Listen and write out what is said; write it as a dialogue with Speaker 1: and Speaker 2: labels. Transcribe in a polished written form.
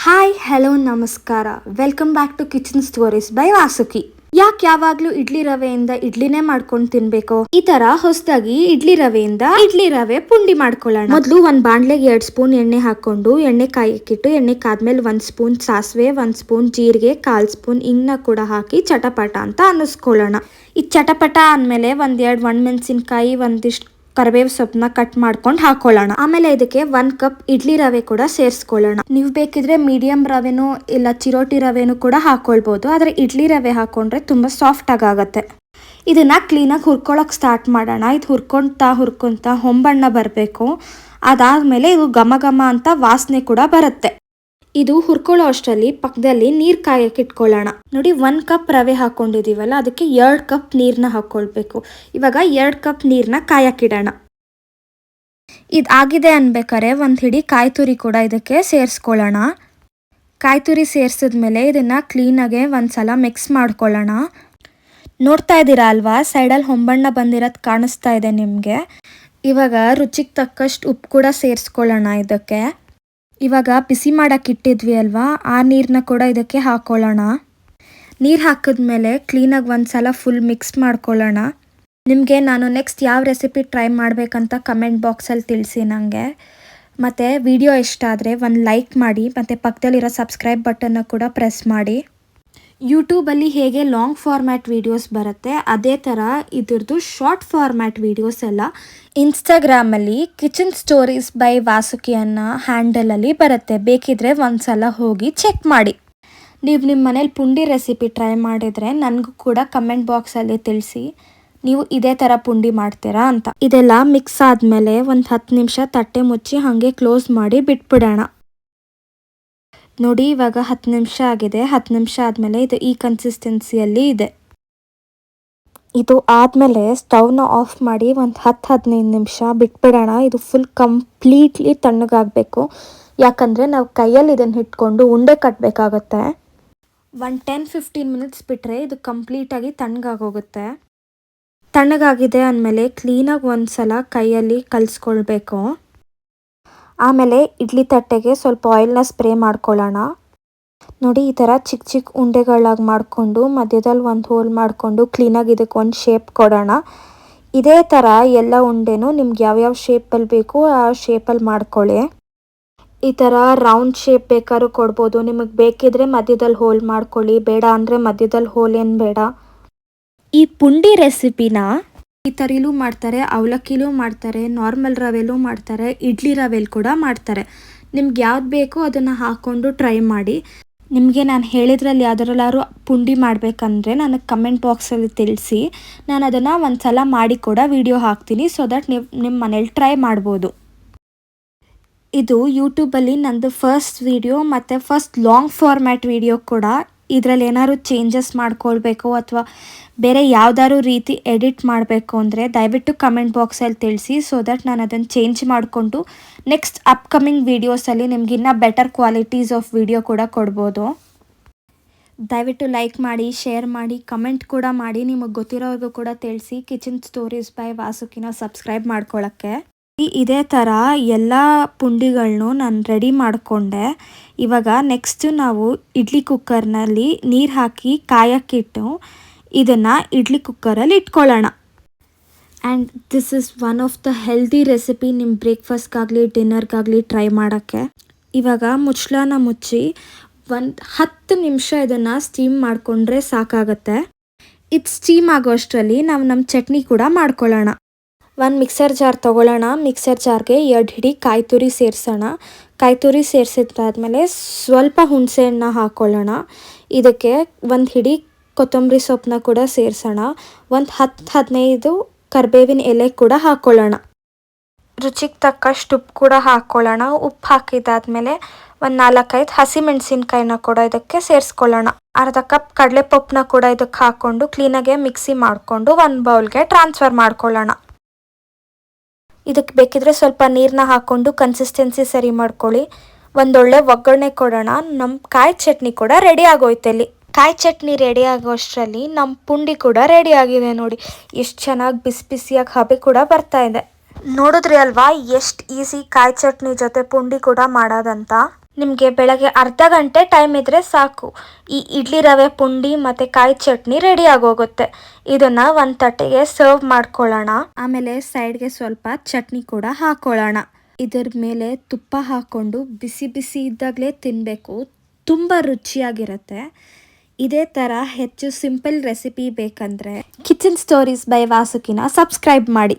Speaker 1: Hi hello ನಮಸ್ಕಾರ, welcome back to kitchen stories by Vasuki. ಯಾಕೆ ಯಾವಾಗ್ಲೂ ಇಡ್ಲಿ ರವೆಯಿಂದ ಇಡ್ಲಿನೇ ಮಾಡ್ಕೊಂಡು ತಿನ್ಬೇಕು? ಈ ತರ ಹೊಸದಾಗಿ ಇಡ್ಲಿ ರವೆಯಿಂದ ಇಡ್ಲಿ ರವೆ ಪುಂಡಿ ಮಾಡ್ಕೊಳ್ಳೋಣ. ಮೊದಲು ಒಂದ್ ಬಾಣ್ಲೆಗೆ 2 ಸ್ಪೂನ್ ಎಣ್ಣೆ ಹಾಕೊಂಡು ಎಣ್ಣೆ ಕಾಯಕ್ಕಿಟ್ಟು ಎಣ್ಣೆ ಕಾದ್ಮೇಲೆ 1 ಸ್ಪೂನ್ ಸಾಸಿವೆ, 1 ಸ್ಪೂನ್ ಜೀರಿಗೆ, 1/4 ಸ್ಪೂನ್ ಇಂಗ್ನ ಕೂಡ ಹಾಕಿ ಚಟಪಟ ಅಂತ ಅನ್ನಿಸ್ಕೊಳ್ಳೋಣ. ಈ ಚಟಪಟ ಅಂದ್ಮೇಲೆ 1-2 ಒಣಮೆಣಸಿನ್ಕಾಯಿ, ಒಂದಿಷ್ಟು ಕರಿಬೇವು ಸೊಪ್ಪನ್ನ ಕಟ್ ಮಾಡ್ಕೊಂಡು ಹಾಕೊಳ್ಳೋಣ. ಆಮೇಲೆ ಇದಕ್ಕೆ 1 ಕಪ್ ಇಡ್ಲಿ ರವೆ ಕೂಡ ಸೇರಿಸ್ಕೊಳ್ಳೋಣ. ನೀವು ಬೇಕಿದ್ರೆ ಮೀಡಿಯಂ ರವೆನೂ ಇಲ್ಲ ಚಿರೋಟಿ ರವೆನೂ ಕೂಡ ಹಾಕೊಳ್ಬಹುದು, ಆದ್ರೆ ಇಡ್ಲಿ ರವೆ ಹಾಕೊಂಡ್ರೆ ತುಂಬಾ ಸಾಫ್ಟ್ ಆಗತ್ತೆ. ಇದನ್ನ ಕ್ಲೀನಾಗಿ ಹುರ್ಕೊಳಕ್ ಸ್ಟಾರ್ಟ್ ಮಾಡೋಣ. ಇದು ಹುರ್ಕೊಂತ ಹೊಂಬಣ್ಣ ಬರಬೇಕು. ಅದಾದ್ಮೇಲೆ ಇದು ಘಮ ಘಮ ಅಂತ ವಾಸನೆ ಕೂಡ ಬರುತ್ತೆ. ಇದು ಹುರ್ಕೊಳ್ಳೋ ಅಷ್ಟರಲ್ಲಿ ಪಕ್ಕದಲ್ಲಿ ನೀರ್ ಕಾಯಕ್ಕೆ ಇಟ್ಕೊಳ್ಳೋಣ. ನೋಡಿ, 1 ಕಪ್ ರವೆ ಹಾಕೊಂಡಿದೀವಲ್ಲ, ಅದಕ್ಕೆ 2 ಕಪ್ ನೀರ್ನ ಹಾಕೊಳ್ಬೇಕು. ಇವಾಗ 2 ಕಪ್ ನೀರ್ನ ಕಾಯಕ್ಕಿಡೋಣ. ಇದಾಗಿದೆ ಅನ್ಬೇಕಾರೆ 1 ಹಿಡಿ ಕಾಯಿ ತುರಿ ಕೂಡ ಇದಕ್ಕೆ ಸೇರಿಸ್ಕೊಳ್ಳೋಣ. ಕಾಯಿ ತುರಿ ಸೇರಿಸಿದ್ಮೇಲೆ ಇದನ್ನ ಕ್ಲೀನಾಗೆ ಒಂದ್ಸಲ ಮಿಕ್ಸ್ ಮಾಡ್ಕೊಳ್ಳೋಣ. ನೋಡ್ತಾ ಇದ್ದೀರಾ ಅಲ್ವಾ, ಸೈಡಲ್ಲಿ ಹೊಂಬಣ್ಣ ಬಂದಿರೋದು ಕಾಣಿಸ್ತಾ ಇದೆ ನಿಮಗೆ. ಇವಾಗ ರುಚಿಗೆ ತಕ್ಕಷ್ಟು ಉಪ್ಪು ಕೂಡ ಸೇರಿಸ್ಕೊಳ್ಳೋಣ ಇದಕ್ಕೆ. ಇವಾಗ ಬಿಸಿ ಮಾಡಕ್ಕೆ ಇಟ್ಟಿದ್ವಿ ಅಲ್ವಾ, ಆ ನೀರನ್ನ ಕೂಡ ಇದಕ್ಕೆ ಹಾಕೊಳ್ಳೋಣ. ನೀರು ಹಾಕಿದ್ಮೇಲೆ ಕ್ಲೀನಾಗಿ ಒಂದ್ಸಲ ಫುಲ್ ಮಿಕ್ಸ್ ಮಾಡ್ಕೊಳ್ಳೋಣ. ನಿಮಗೆ ನಾನು ನೆಕ್ಸ್ಟ್ ಯಾವ ರೆಸಿಪಿ ಟ್ರೈ ಮಾಡಬೇಕಂತ ಕಮೆಂಟ್ ಬಾಕ್ಸಲ್ಲಿ ತಿಳಿಸಿ ನನಗೆ. ಮತ್ತು ವಿಡಿಯೋ ಇಷ್ಟ ಆದರೆ ಒಂದು ಲೈಕ್ ಮಾಡಿ, ಮತ್ತು ಪಕ್ಕದಲ್ಲಿರೋ ಸಬ್ಸ್ಕ್ರೈಬ್ ಬಟನ್ನ ಕೂಡ ಪ್ರೆಸ್ ಮಾಡಿ. ಯೂಟ್ಯೂಬಲ್ಲಿ ಹೇಗೆ ಲಾಂಗ್ ಫಾರ್ಮ್ಯಾಟ್ ವೀಡಿಯೋಸ್ ಬರುತ್ತೆ, ಅದೇ ಥರ ಇದ್ರದ್ದು ಶಾರ್ಟ್ ಫಾರ್ಮ್ಯಾಟ್ ವೀಡಿಯೋಸ್ ಎಲ್ಲ ಇನ್ಸ್ಟಾಗ್ರಾಮಲ್ಲಿ ಕಿಚನ್ ಸ್ಟೋರೀಸ್ ಬೈ ವಾಸುಕಿ ಅನ್ನೋ ಹ್ಯಾಂಡಲಲ್ಲಿ ಬರುತ್ತೆ. ಬೇಕಿದ್ರೆ ಒಂದ್ಸಲ ಹೋಗಿ ಚೆಕ್ ಮಾಡಿ. ನೀವು ನಿಮ್ಮ ಮನೇಲಿ ಪುಂಡಿ ರೆಸಿಪಿ ಟ್ರೈ ಮಾಡಿದರೆ ನನಗೂ ಕೂಡ ಕಮೆಂಟ್ ಬಾಕ್ಸಲ್ಲಿ ತಿಳಿಸಿ, ನೀವು ಇದೇ ಥರ ಪುಂಡಿ ಮಾಡ್ತೀರಾ ಅಂತ. ಇದೆಲ್ಲ ಮಿಕ್ಸ್ ಆದಮೇಲೆ ಒಂದು 10 ನಿಮಿಷ ತಟ್ಟೆ ಮುಚ್ಚಿ ಹಾಗೆ ಕ್ಲೋಸ್ ಮಾಡಿ ಬಿಟ್ಬಿಡೋಣ. ನೋಡಿ, ಇವಾಗ 10 ನಿಮಿಷ ಆಗಿದೆ. 10 ನಿಮಿಷ ಆದಮೇಲೆ ಇದು ಈ ಕನ್ಸಿಸ್ಟೆನ್ಸಿಯಲ್ಲಿ ಇದೆ. ಇದು ಆದಮೇಲೆ ಸ್ಟವ್ನ ಆಫ್ ಮಾಡಿ ಒಂದು 10-15 ನಿಮಿಷ ಬಿಟ್ಬಿಡೋಣ. ಇದು ಫುಲ್ ಕಂಪ್ಲೀಟ್ಲಿ ತಣ್ಣಗಾಗಬೇಕು, ಯಾಕಂದರೆ ನಾವು ಕೈಯಲ್ಲಿ ಇದನ್ನು ಇಟ್ಕೊಂಡು ಉಂಡೆ ಕಟ್ಟಬೇಕಾಗತ್ತೆ. 10-15 ಮಿನಿಟ್ಸ್ ಬಿಟ್ಟರೆ ಇದು ಕಂಪ್ಲೀಟಾಗಿ ತಣ್ಣಗಾಗೋಗುತ್ತೆ. ತಣ್ಣಗಾಗಿದೆ ಅಂದಮೇಲೆ ಕ್ಲೀನಾಗಿ ಒಂದ್ಸಲ ಕೈಯಲ್ಲಿ ಕಲಿಸ್ಕೊಳ್ಬೇಕು. ಆಮೇಲೆ ಇಡ್ಲಿ ತಟ್ಟೆಗೆ ಸ್ವಲ್ಪ ಆಯಿಲ್ನ ಸ್ಪ್ರೇ ಮಾಡ್ಕೊಳ್ಳೋಣ. ನೋಡಿ, ಈ ಥರ ಚಿಕ್ಕ ಚಿಕ್ಕ ಉಂಡೆಗಳಾಗಿ ಮಾಡಿಕೊಂಡು ಮಧ್ಯದಲ್ಲಿ ಒಂದು ಹೋಲ್ ಮಾಡಿಕೊಂಡು ಕ್ಲೀನಾಗಿ ಇದಕ್ಕೆ ಒಂದು ಶೇಪ್ ಕೊಡೋಣ. ಇದೇ ಥರ ಎಲ್ಲ ಉಂಡೆನೂ ನಿಮ್ಗೆ ಯಾವ್ಯಾವ ಶೇಪಲ್ಲಿ ಬೇಕು ಆ ಶೇಪಲ್ಲಿ ಮಾಡ್ಕೊಳ್ಳಿ. ಈ ಥರ ರೌಂಡ್ ಶೇಪ್ ಬೇಕಾದ್ರೂ ಕೊಡ್ಬೋದು. ನಿಮಗೆ ಬೇಕಿದ್ರೆ ಮಧ್ಯದಲ್ಲಿ ಹೋಲ್ ಮಾಡ್ಕೊಳ್ಳಿ, ಬೇಡ ಅಂದರೆ ಮಧ್ಯದಲ್ಲಿ ಹೋಲ್ ಏನು ಬೇಡ. ಈ ಪುಂಡಿ ರೆಸಿಪಿನ ಈ ಥರಲೂ ಮಾಡ್ತಾರೆ, ಅವಲಕ್ಕಿಲೂ ಮಾಡ್ತಾರೆ, ನಾರ್ಮಲ್ ರವೆಲೂ ಮಾಡ್ತಾರೆ, ಇಡ್ಲಿ ರವೆಲಿ ಕೂಡ ಮಾಡ್ತಾರೆ. ನಿಮ್ಗೆ ಯಾವ್ದು ಬೇಕೋ ಅದನ್ನು ಹಾಕ್ಕೊಂಡು ಟ್ರೈ ಮಾಡಿ. ನಿಮಗೆ ನಾನು ಹೇಳಿದ್ರಲ್ಲಿ ಯಾವ್ದ್ರಲ್ಲಾದ್ರು ಪುಂಡಿ ಮಾಡಬೇಕಂದ್ರೆ ನನಗೆ ಕಮೆಂಟ್ ಬಾಕ್ಸಲ್ಲಿ ತಿಳಿಸಿ. ನಾನು ಅದನ್ನು ಒಂದ್ಸಲ ಮಾಡಿ ಕೂಡ ವಿಡಿಯೋ ಹಾಕ್ತೀನಿ, ಸೊ ದಟ್ ನೀವು ನಿಮ್ಮ ಮನೇಲಿ ಟ್ರೈ ಮಾಡ್ಬೋದು. ಇದು ಯೂಟ್ಯೂಬಲ್ಲಿ ನಂದು ಫಸ್ಟ್ ವಿಡಿಯೋ ಮತ್ತು ಫಸ್ಟ್ ಲಾಂಗ್ ಫಾರ್ಮ್ಯಾಟ್ ವಿಡಿಯೋ ಕೂಡ. ಇದರಲ್ಲಿ ಏನಾದ್ರು ಚೇಂಜಸ್ ಮಾಡ್ಕೊಳ್ಬೇಕು ಅಥವಾ ಬೇರೆ ಯಾವ್ದಾದ್ರು ರೀತಿ ಎಡಿಟ್ ಮಾಡಬೇಕು ಅಂದರೆ ದಯವಿಟ್ಟು ಕಮೆಂಟ್ ಬಾಕ್ಸಲ್ಲಿ ತಿಳಿಸಿ, ಸೊ ದಟ್ ನಾನು ಅದನ್ನು ಚೇಂಜ್ ಮಾಡಿಕೊಂಡು ನೆಕ್ಸ್ಟ್ ಅಪ್ಕಮಿಂಗ್ ವೀಡಿಯೋಸಲ್ಲಿ ನಿಮಗಿನ್ನ ಬೆಟರ್ ಕ್ವಾಲಿಟೀಸ್ ಆಫ್ ವಿಡಿಯೋ ಕೂಡ ಕೊಡ್ಬೋದು. ದಯವಿಟ್ಟು ಲೈಕ್ ಮಾಡಿ, ಶೇರ್ ಮಾಡಿ, ಕಮೆಂಟ್ ಕೂಡ ಮಾಡಿ. ನಿಮಗೆ ಗೊತ್ತಿರೋರ್ಗೂ ಕೂಡ ತಿಳಿಸಿ ಕಿಚನ್ ಸ್ಟೋರೀಸ್ ಬೈ ವಾಸುಕಿನ ಸಬ್ಸ್ಕ್ರೈಬ್ ಮಾಡ್ಕೊಳ್ಳೋಕ್ಕೆ. ಇದೇ ಥರ ಎಲ್ಲ ಪುಂಡಿಗಳನ್ನೂ ನಾನು ರೆಡಿ ಮಾಡಿಕೊಂಡೆ. ಇವಾಗ ನೆಕ್ಸ್ಟು ನಾವು ಇಡ್ಲಿ ಕುಕ್ಕರ್ನಲ್ಲಿ ನೀರು ಹಾಕಿ ಕಾಯಕ್ಕಿಟ್ಟು ಇದನ್ನು ಇಡ್ಲಿ ಕುಕ್ಕರಲ್ಲಿ ಇಟ್ಕೊಳ್ಳೋಣ. And this is one of the healthy recipe ನಿಮ್ಮ ಬ್ರೇಕ್ಫಾಸ್ಟ್ಗಾಗಲಿ ಡಿನ್ನರ್ಗಾಗಲಿ ಟ್ರೈ ಮಾಡೋಕ್ಕೆ. ಇವಾಗ ಮುಚ್ಚಳನ ಮುಚ್ಚಿ ಒಂದು 10 ನಿಮಿಷ ಇದನ್ನು ಸ್ಟೀಮ್ ಮಾಡಿಕೊಂಡ್ರೆ ಸಾಕಾಗತ್ತೆ. ಇದು ಸ್ಟೀಮ್ ಆಗೋ ಅಷ್ಟರಲ್ಲಿ ನಾವು ನಮ್ಮ ಚಟ್ನಿ ಕೂಡ ಮಾಡ್ಕೊಳ್ಳೋಣ. ಒಂದು ಮಿಕ್ಸರ್ ಜಾರ್ ತೊಗೊಳ್ಳೋಣ. ಮಿಕ್ಸರ್ ಜಾರ್ಗೆ 2 ಹಿಡಿ ಕಾಯಿ ತುರಿ ಸೇರಿಸೋಣ. ಕಾಯಿ ತುರಿ ಸೇರಿಸಿದ್ದಾದ್ಮೇಲೆ ಸ್ವಲ್ಪ ಹುಣಸೆ ಹಣ್ಣನ್ನ ಹಾಕ್ಕೊಳ್ಳೋಣ. ಇದಕ್ಕೆ 1 ಹಿಡಿ ಕೊತ್ತಂಬರಿ ಸೊಪ್ಪನ್ನ ಕೂಡ ಸೇರಿಸೋಣ. ಒಂದು 10-15 ಕರಿಬೇವಿನ ಎಲೆ ಕೂಡ ಹಾಕ್ಕೊಳ್ಳೋಣ. ರುಚಿಗೆ ತಕ್ಕಷ್ಟು ಉಪ್ಪು ಕೂಡ ಹಾಕ್ಕೊಳ್ಳೋಣ. ಉಪ್ಪು ಹಾಕಿದ್ದಾದ್ಮೇಲೆ ಒಂದು 4-5 ಹಸಿಮೆಣಸಿನ್ಕಾಯಿನ ಕೂಡ ಇದಕ್ಕೆ ಸೇರಿಸ್ಕೊಳ್ಳೋಣ. ಅರ್ಧ ಕಪ್ ಕಡಲೆಪಪ್ಪನ್ನ ಕೂಡ ಇದಕ್ಕೆ ಹಾಕ್ಕೊಂಡು ಕ್ಲೀನಾಗೆ ಮಿಕ್ಸಿ ಮಾಡಿಕೊಂಡು ಒಂದು ಬೌಲ್ಗೆ ಟ್ರಾನ್ಸ್ಫರ್ ಮಾಡ್ಕೊಳ್ಳೋಣ. ಇದಕ್ಕೆ ಬೇಕಿದ್ರೆ ಸ್ವಲ್ಪ ನೀರನ್ನ ಹಾಕ್ಕೊಂಡು ಕನ್ಸಿಸ್ಟೆನ್ಸಿ ಸರಿ ಮಾಡ್ಕೊಳ್ಳಿ. ಒಂದೊಳ್ಳೆ ಒಗ್ಗರಣೆ ಕೊಡೋಣ. ನಮ್ಮ ಕಾಯಿ ಚಟ್ನಿ ಕೂಡ ರೆಡಿ ಆಗೋಯ್ತಲ್ಲಿ. ಕಾಯಿ ಚಟ್ನಿ ರೆಡಿ ಆಗೋ ಅಷ್ಟರಲ್ಲಿ ನಮ್ಮ ಪುಂಡಿ ಕೂಡ ರೆಡಿ ಆಗಿದೆ. ನೋಡಿ, ಎಷ್ಟು ಚೆನ್ನಾಗಿ ಬಿಸಿ ಬಿಸಿಯಾಗಿ ಹಬೆ ಕೂಡ ಬರ್ತಾ ಇದೆ. ನೋಡಿದ್ರಿ ಅಲ್ವಾ ಎಷ್ಟು ಈಸಿ ಕಾಯಿ ಚಟ್ನಿ ಜೊತೆ ಪುಂಡಿ ಕೂಡ ಮಾಡೋದಂತ. ನಿಮಗೆ ಬೆಳಗ್ಗೆ ಅರ್ಧ ಗಂಟೆ ಟೈಮ್ ಇದ್ದರೆ ಸಾಕು, ಈ ಇಡ್ಲಿ ರವೆ ಪುಂಡಿ ಮತ್ತು ಕಾಯಿ ಚಟ್ನಿ ರೆಡಿ ಆಗೋಗುತ್ತೆ. ಇದನ್ನು ಒಂದು ತಟ್ಟೆಗೆ ಸರ್ವ್ ಮಾಡ್ಕೊಳ್ಳೋಣ. ಆಮೇಲೆ ಸೈಡ್ಗೆ ಸ್ವಲ್ಪ ಚಟ್ನಿ ಕೂಡ ಹಾಕೊಳ್ಳೋಣ. ಇದರ ಮೇಲೆ ತುಪ್ಪ ಹಾಕ್ಕೊಂಡು ಬಿಸಿ ಬಿಸಿ ಇದ್ದಾಗಲೇ ತಿನ್ನಬೇಕು, ತುಂಬ ರುಚಿಯಾಗಿರುತ್ತೆ. ಇದೇ ಥರ ಹೆಚ್ಚು ಸಿಂಪಲ್ ರೆಸಿಪಿ ಬೇಕಂದರೆ ಕಿಚನ್ ಸ್ಟೋರೀಸ್ ಬೈ ವಾಸುಕಿನ ಸಬ್ಸ್ಕ್ರೈಬ್ ಮಾಡಿ.